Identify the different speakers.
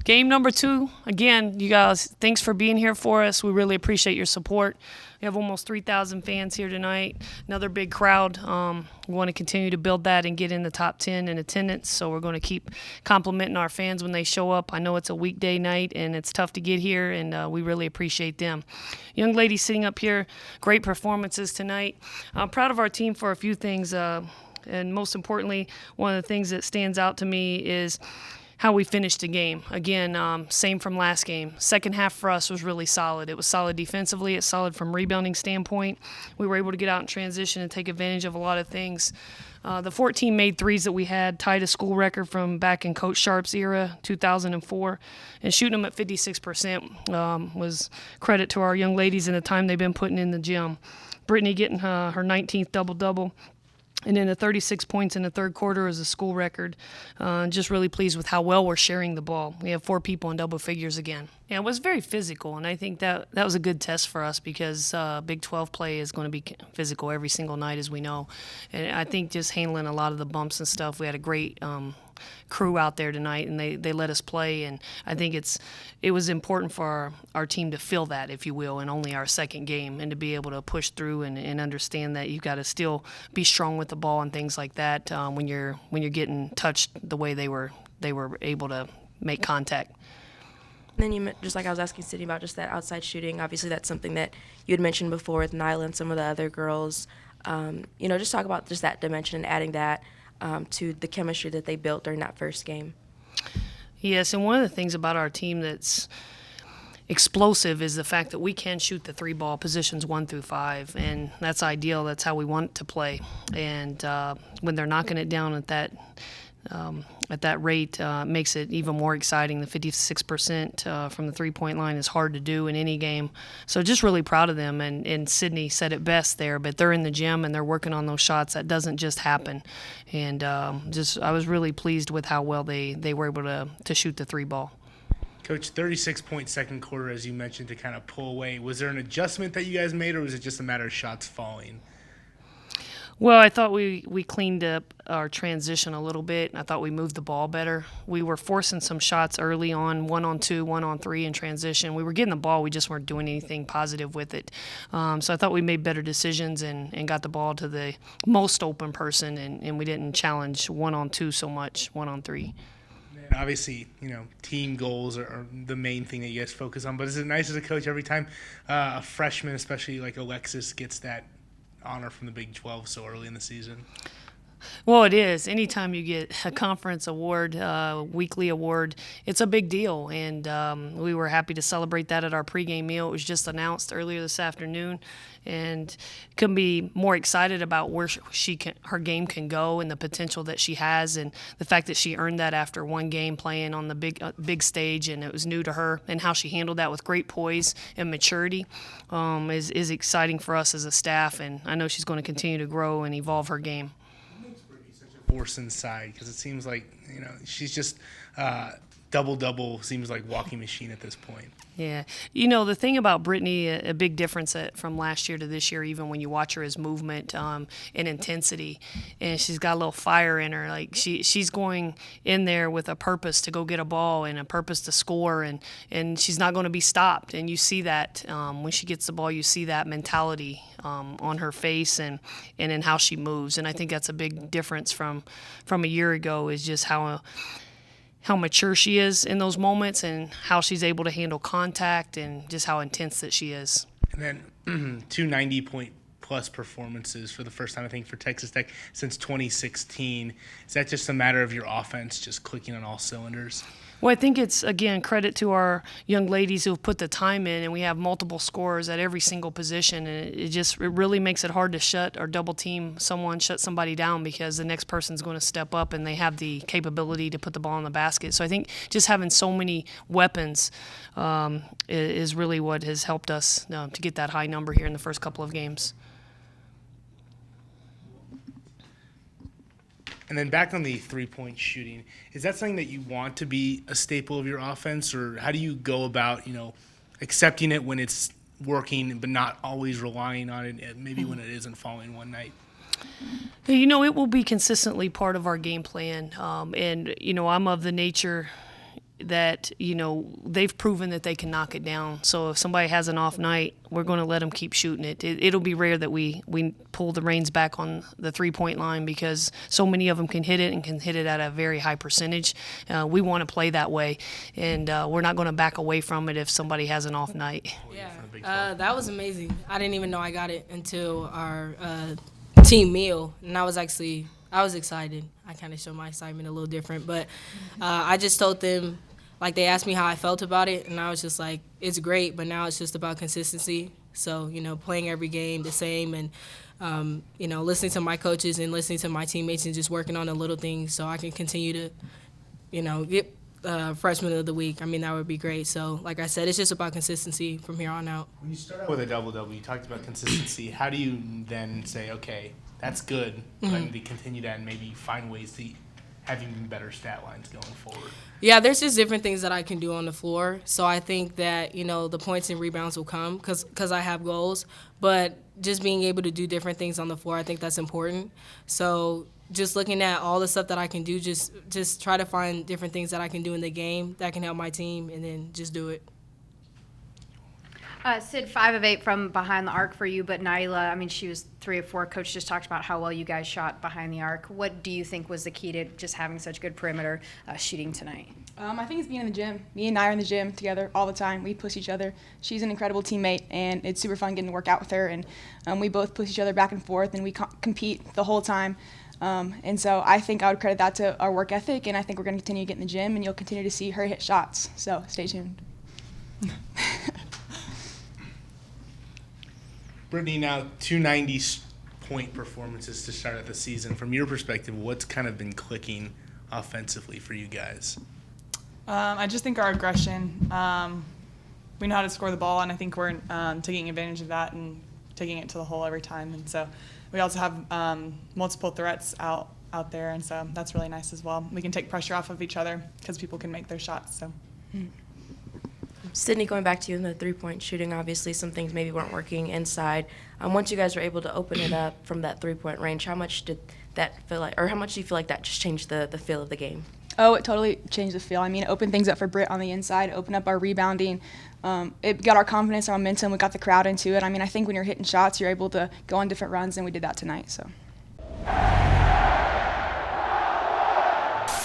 Speaker 1: Game number 2, again, you guys, thanks for being here for us. We really appreciate your support. We have almost 3,000 fans here tonight, another big crowd. We want to continue to build that and get in the top 10 in attendance, so we're going to keep complimenting our fans when they show up. I know it's a weekday night and it's tough to get here, and we really appreciate them. Young ladies sitting up here, great performances tonight. I'm proud of our team for a few things, and most importantly, one of the things that stands out to me is how we finished the game. Again, same from last game. Second half for us was really solid. It was solid defensively. It's solid from rebounding standpoint. We were able to get out in transition and take advantage of a lot of things. The 14 made threes that we had tied a school record from back in Coach Sharp's era, 2004, and shooting them at 56% was credit to our young ladies and the time they've been putting in the gym. Brittany getting her 19th double-double. And then the 36 points in the third quarter is a school record. Just really pleased with how well we're sharing the ball. We have 4 people in double figures again. Yeah, it was very physical, and I think that was a good test for us because Big 12 play is going to be physical every single night, as we know. And I think just handling a lot of the bumps and stuff, we had a great crew out there tonight, and they let us play, and I think it was important for our team to feel that, if you will, in only our second game, and to be able to push through and understand that you've got to still be strong with the ball and things like that when you're getting touched the way they were able to make contact.
Speaker 2: And then just like I was asking Sydney about just that outside shooting, obviously that's something that you had mentioned before with Nyla and some of the other girls. Just talk about just that dimension and adding that to the chemistry that they built during that first game.
Speaker 1: Yes, and one of the things about our team that's explosive is the fact that we can shoot the 3-ball positions 1 through 5, and that's ideal. That's how we want to play. And when they're knocking it down at that rate, makes it even more exciting. The 56% from the 3-point line is hard to do in any game. So just really proud of them. And Sydney said it best there, but they're in the gym and they're working on those shots. That doesn't just happen. And I was really pleased with how well they were able to shoot the 3-ball.
Speaker 3: Coach, 36-point second quarter, as you mentioned, to kind of pull away. Was there an adjustment that you guys made, or was it just a matter of shots falling?
Speaker 1: Well, I thought we cleaned up our transition a little bit. I thought we moved the ball better. We were forcing some shots early on, 1-on-2, 1-on-3 in transition. We were getting the ball. We just weren't doing anything positive with it. So I thought we made better decisions and got the ball to the most open person, and we didn't challenge 1-on-2 so much, 1-on-3.
Speaker 3: And obviously, team goals are the main thing that you guys focus on. But is it nice as a coach every time a freshman, especially like Alexis, gets that honor from the Big 12 so early in the season?
Speaker 1: Well, it is. Anytime you get a conference award, weekly award, it's a big deal. And we were happy to celebrate that at our pregame meal. It was just announced earlier this afternoon. And couldn't be more excited about where her game can go and the potential that she has, and the fact that she earned that after one game playing on the big stage, and it was new to her, and how she handled that with great poise and maturity is exciting for us as a staff. And I know she's going to continue to grow and evolve her game.
Speaker 3: Force inside, because it seems like she's just double seems like walking machine at this point.
Speaker 1: Yeah, the thing about Brittany, a big difference from last year to this year, even when you watch her, is movement and intensity, and she's got a little fire in her. Like she's going in there with a purpose to go get a ball and a purpose to score, and she's not going to be stopped. And you see that when she gets the ball, you see that mentality on her face and in how she moves. And I think that's a big difference from a year ago, is just how mature she is in those moments and how she's able to handle contact and just how intense that she is.
Speaker 3: And then 2 90-point-plus performances for the first time, I think, for Texas Tech since 2016. Is that just a matter of your offense just clicking on all cylinders?
Speaker 1: Well, I think it's, again, credit to our young ladies who have put the time in, and we have multiple scorers at every single position, and it really makes it hard to shut or double team someone, shut somebody down, because the next person's going to step up and they have the capability to put the ball in the basket. So I think just having so many weapons is really what has helped us to get that high number here in the first couple of games.
Speaker 3: And then back on the three-point shooting, is that something that you want to be a staple of your offense, or how do you go about, accepting it when it's working but not always relying on it, maybe when it isn't falling one night?
Speaker 1: It will be consistently part of our game plan. And I'm of the nature that, you know, they've proven that they can knock it down. So if somebody has an off night, we're going to let them keep shooting it. It'll be rare that we pull the reins back on the three-point line because so many of them can hit it and can hit it at a very high percentage. We want to play that way, and we're not going to back away from it if somebody has an off night.
Speaker 4: Yeah, that was amazing. I didn't even know I got it until our team meal, and I was excited. I kind of showed my excitement a little different, but I just told them, like, they asked me how I felt about it, and I was just like, it's great, but now it's just about consistency. So, you know, playing every game the same and, you know, listening to my coaches and listening to my teammates and just working on the little things so I can continue to, you know, get freshman of the week. I mean, that would be great. So, like I said, it's just about consistency from here on out.
Speaker 3: When you start out with a double-double, you talked about consistency. How do you then say, okay, that's good, but I need to continue that and maybe find ways to have even better stat lines going forward?
Speaker 4: Yeah, there's just different things that I can do on the floor. So I think that, you know, the points and rebounds will come because I have goals. But just being able to do different things on the floor, I think that's important. So just looking at all the stuff that I can do, just try to find different things that I can do in the game that can help my team, and then just do it.
Speaker 5: Sid, 5 of 8 from behind the arc for you, but Nyla, I mean, she was 3 of 4. Coach just talked about how well you guys shot behind the arc. What do you think was the key to just having such good perimeter shooting tonight?
Speaker 6: I think it's being in the gym. Me and Nye are in the gym together all the time. We push each other. She's an incredible teammate, and it's super fun getting to work out with her. And we both push each other back and forth, and we compete the whole time. And so I think I would credit that to our work ethic, and I think we're going to continue to get in the gym, and you'll continue to see her hit shots. So stay tuned.
Speaker 3: Brittany, now 290-point performances to start out the season. From your perspective, what's kind of been clicking offensively for you guys?
Speaker 7: I just think our aggression, we know how to score the ball, and I think we're taking advantage of that and taking it to the hole every time. And so we also have multiple threats out there, and so that's really nice as well. We can take pressure off of each other because people can make their shots. So.
Speaker 2: Sydney, going back to you in the three-point shooting, obviously some things maybe weren't working inside. Once you guys were able to open it up from that three-point range, how much did that feel like, or how much do you feel like that just changed the feel of the game?
Speaker 6: Oh, it totally changed the feel. I mean, it opened things up for Britt on the inside, opened up our rebounding. It got our confidence, our momentum. We got the crowd into it. I mean, I think when you're hitting shots, you're able to go on different runs, and we did that tonight. So.